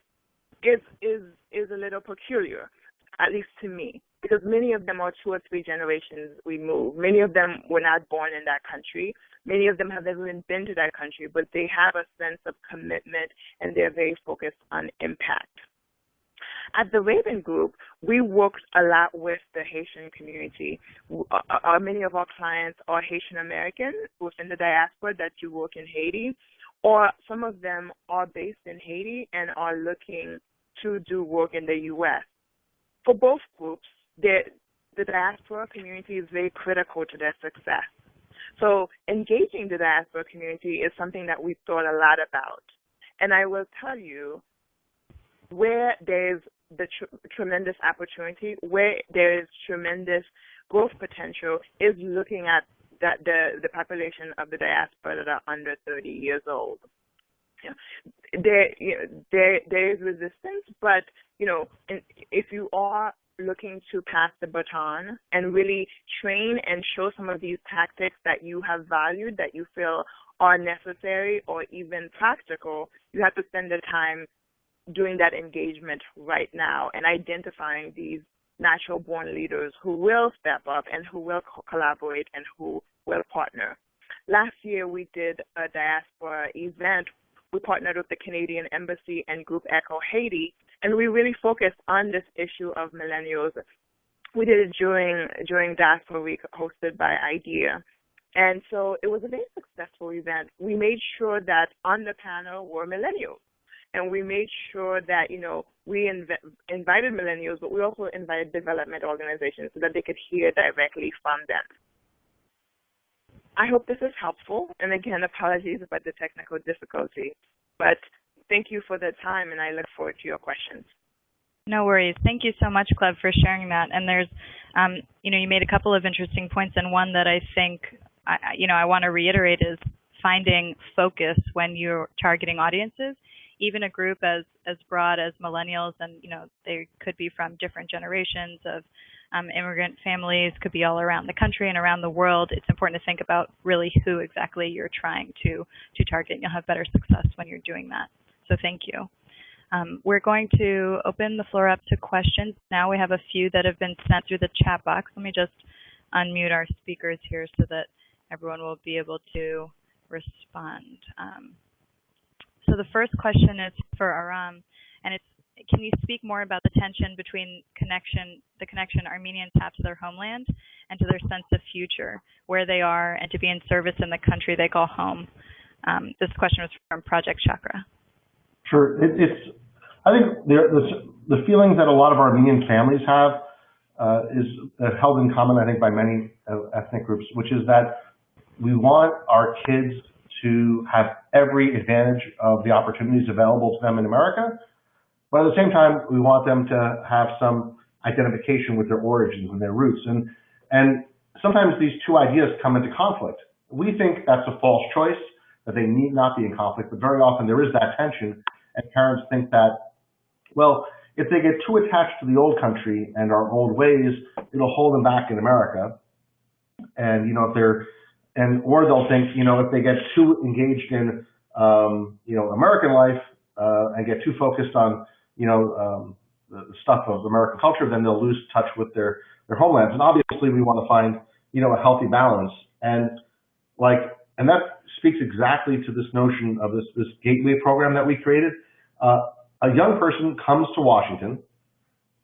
is a little peculiar, at least to me, because many of them are 2 or 3 generations removed. Many of them were not born in that country. Many of them have never even been to that country, but they have a sense of commitment and they're very focused on impact. At the Raven Group, we worked a lot with the Haitian community. Many of our clients are Haitian American within the diaspora that do work in Haiti, or some of them are based in Haiti and are looking to do work in the U.S. For both groups, the diaspora community is very critical to their success. So engaging the diaspora community is something that we've thought a lot about. And I will tell you, where there's the tremendous opportunity, where there is tremendous growth potential, is looking at the population of the diaspora that are under 30 years old. There is resistance, but if you are looking to pass the baton and really train and show some of these tactics that you have valued, that you feel are necessary or even practical, you have to spend the time doing that engagement right now and identifying these natural born leaders who will step up and who will collaborate and who will partner. Last year we did a diaspora event. We partnered with the Canadian Embassy and Group Echo Haiti, and we really focused on this issue of millennials. We did it during Diaspora Week hosted by IDEA. And so it was a very successful event. We made sure that on the panel were millennials. And we made sure that, we invited millennials, but we also invited development organizations so that they could hear directly from them. I hope this is helpful. And again, apologies about the technical difficulty. But thank you for the time, and I look forward to your questions. No worries. Thank you so much, Cleve, for sharing that. And there's, you made a couple of interesting points, and one that I think, I want to reiterate is finding focus when you're targeting audiences. Even a group as broad as millennials, and they could be from different generations of immigrant families, could be all around the country and around the world. It's important to think about really who exactly you're trying to target. You'll have better success when you're doing that. So thank you. We're going to open the floor up to questions. Now we have a few that have been sent through the chat box. Let me just unmute our speakers here so that everyone will be able to respond. So the first question is for Aram, and it's, can you speak more about the tension between the connection Armenians have to their homeland and to their sense of future, where they are, and to be in service in the country they call home? This question was from Project Chakra. Sure. I think the feelings that a lot of Armenian families have is held in common, I think, by many ethnic groups, which is that we want our kids to have every advantage of the opportunities available to them in America, but at the same time, we want them to have some identification with their origins and their roots. And sometimes these two ideas come into conflict. We think that's a false choice, that they need not be in conflict, but very often there is that tension, and parents think that, well, if they get too attached to the old country and our old ways, it'll hold them back in America. And, or they'll think, if they get too engaged in, American life, and get too focused on, the stuff of American culture, then they'll lose touch with their homelands. And obviously we want to find, a healthy balance. And that speaks exactly to this notion of this gateway program that we created. A young person comes to Washington.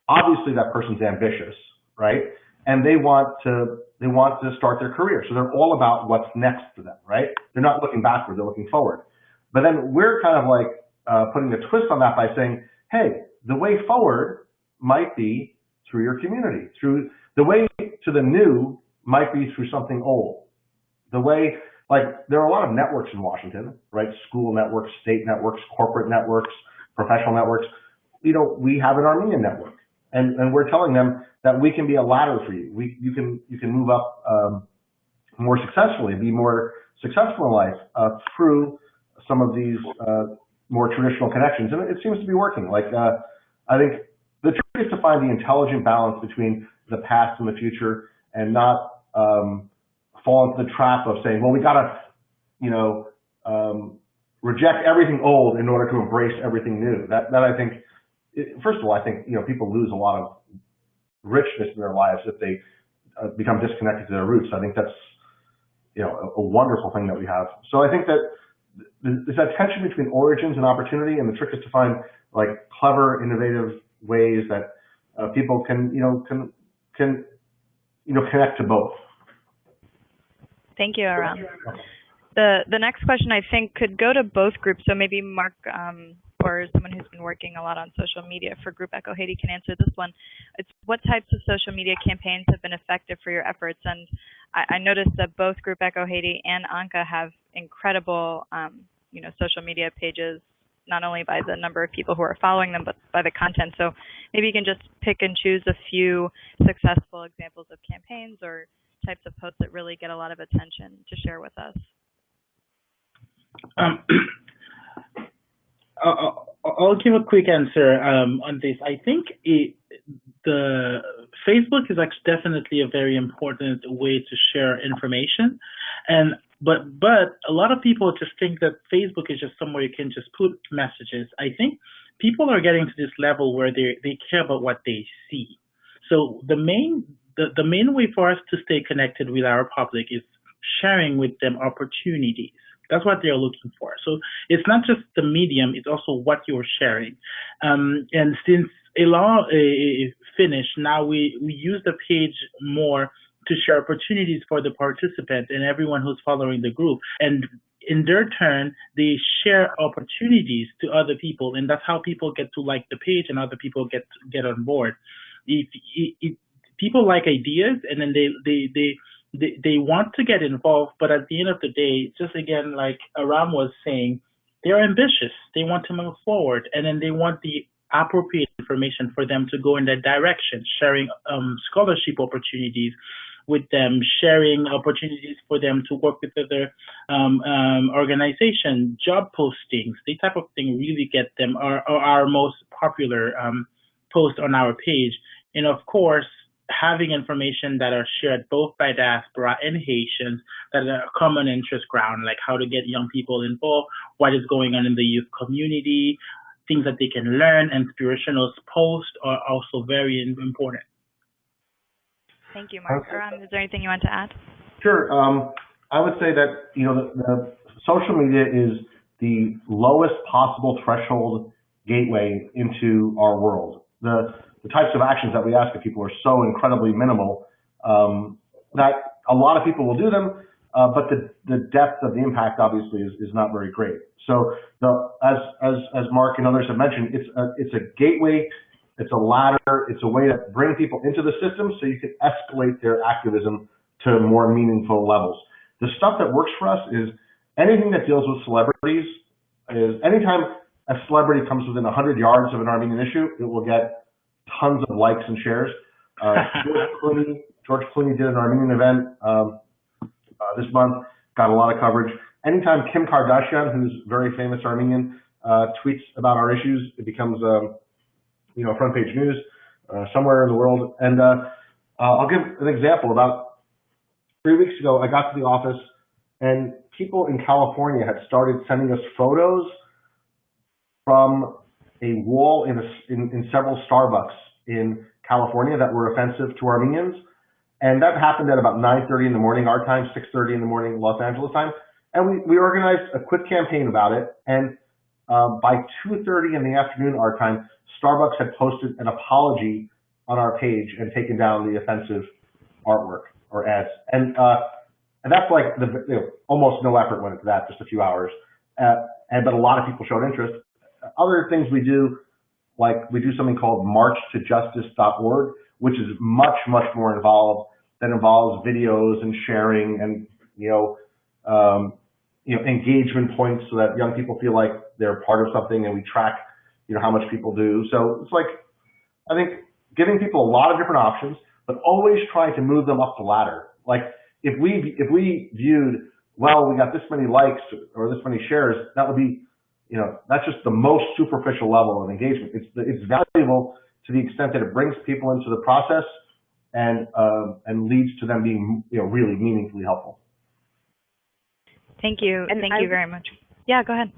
Obviously that person's ambitious, right? And they want to start their career. So they're all about what's next for them, right? They're not looking backward, they're looking forward. But then we're kind of putting a twist on that by saying, hey, the way forward might be through your community. Through the way to the new might be through something old. The way, there are a lot of networks in Washington, right? School networks, state networks, corporate networks, professional networks. We have an Armenian network. And we're telling them that we can be a ladder for you. You can move up more successfully, be more successful in life through some of these more traditional connections. And it seems to be working. I think the trick is to find the intelligent balance between the past and the future, and not fall into the trap of saying, well, we got to reject everything old in order to embrace everything new. That I think first of all, I think, people lose a lot of richness in their lives if they become disconnected to their roots. I think that's, a wonderful thing that we have. So I think that there's that tension between origins and opportunity, and the trick is to find like clever, innovative ways that people can connect to both. Thank you, Aram. The next question I think could go to both groups. So maybe Mark or someone who's been working a lot on social media for Group Echo Haiti can answer this one. It's what types of social media campaigns have been effective for your efforts? And I noticed that both Group Echo Haiti and ANCA have incredible, social media pages, not only by the number of people who are following them, but by the content. So maybe you can just pick and choose a few successful examples of campaigns or types of posts that really get a lot of attention to share with us. I'll give a quick answer on this. I think the Facebook is actually definitely a very important way to share information, but a lot of people just think that Facebook is just somewhere you can just put messages. I think people are getting to this level where they care about what they see. So the main way for us to stay connected with our public is sharing with them opportunities. That's what they're looking for. So it's not just the medium, it's also what you're sharing. And since Elan finished, now we use the page more to share opportunities for the participant and everyone who's following the group. And in their turn, they share opportunities to other people, and that's how people get to like the page and other people get on board. If people like ideas, and then they want to get involved, but at the end of the day, just again, like Aram was saying, they're ambitious. They want to move forward, and then they want the appropriate information for them to go in that direction, sharing scholarship opportunities with them, sharing opportunities for them to work with other organizations, job postings, the type of thing really get them our most popular post on our page. And of course, having information that are shared both by diaspora and Haitians that are a common interest ground, like how to get young people involved, what is going on in the youth community, things that they can learn, inspirational posts are also very important. Thank you, Mark. Aram, is there anything you want to add? Sure. I would say that, the social media is the lowest possible threshold gateway into our world. The types of actions that we ask of people are so incredibly minimal that a lot of people will do them, but the depth of the impact obviously is not very great. So as Mark and others have mentioned, it's a gateway, it's a ladder, it's a way to bring people into the system so you can escalate their activism to more meaningful levels. The stuff that works for us is anything that deals with celebrities. Is anytime a celebrity comes within 100 yards of an Armenian issue, it will get tons of likes and shares. George Clooney did an Armenian event this month, got a lot of coverage. Anytime Kim Kardashian, who's very famous Armenian, tweets about our issues, it becomes front page news somewhere in the world. And I'll give an example. About 3 weeks ago, I got to the office, and people in California had started sending us photos from a wall in several Starbucks in California that were offensive to Armenians. And that happened at about 9:30 in the morning, our time, 6:30 in the morning, Los Angeles time. And we organized a quick campaign about it. And by 2:30 in the afternoon, our time, Starbucks had posted an apology on our page and taken down the offensive artwork or ads. And that's like almost no effort went into that, just a few hours. But a lot of people showed interest. Other things we do, like we do something called marchtojustice.org, which is much, much more involved, that involves videos and sharing and, engagement points so that young people feel like they're part of something, and we track, how much people do. So it's like, I think giving people a lot of different options, but always trying to move them up the ladder. Like if we viewed, well, we got this many likes or this many shares, that would be, that's just the most superficial level of engagement. It's valuable to the extent that it brings people into the process and leads to them being, really meaningfully helpful. Thank you. Thank you very much. Yeah, go ahead.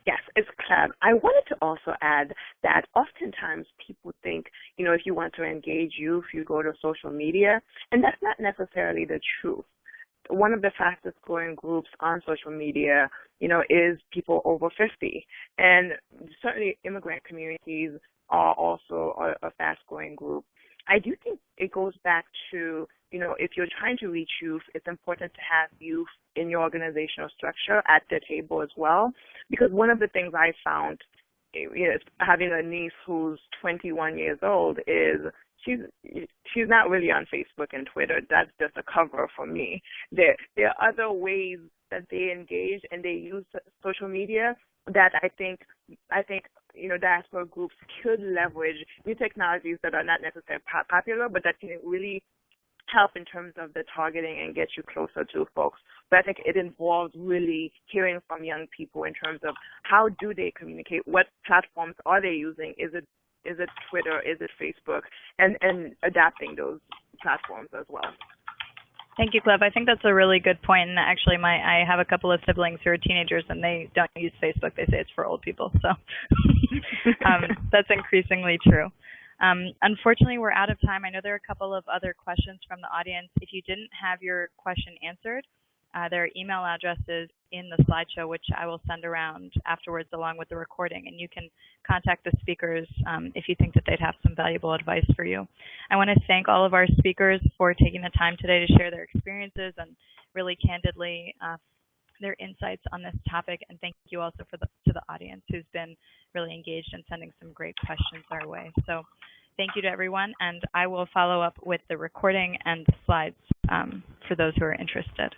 Yes, it's Clem. I wanted to also add that oftentimes people think, if you want to engage youth, you go to social media, and that's not necessarily the truth. One of the fastest growing groups on social media, is people over 50. And certainly immigrant communities are also a fast growing group. I do think it goes back to, if you're trying to reach youth, it's important to have youth in your organizational structure at the table as well. Because one of the things I found, having a niece who's 21 years old, is she's not really on Facebook and Twitter. That's just a cover for me. There are other ways that they engage and they use social media that I think diaspora groups could leverage new technologies that are not necessarily popular, but that can really help in terms of the targeting and get you closer to folks. But I think it involves really hearing from young people in terms of how do they communicate, what platforms are they using, is it Twitter, is it Facebook, and adapting those platforms as well. Thank you, Clem. I think that's a really good point. And actually, I have a couple of siblings who are teenagers, and they don't use Facebook. They say it's for old people. So that's increasingly true. Unfortunately, we're out of time. I know there are a couple of other questions from the audience. If you didn't have your question answered, there are email addresses in the slideshow, which I will send around afterwards along with the recording, and you can contact the speakers if you think that they'd have some valuable advice for you. I want to thank all of our speakers for taking the time today to share their experiences and really candidly their insights on this topic, and thank you also to the audience who's been really engaged and sending some great questions our way. So thank you to everyone, and I will follow up with the recording and the slides for those who are interested.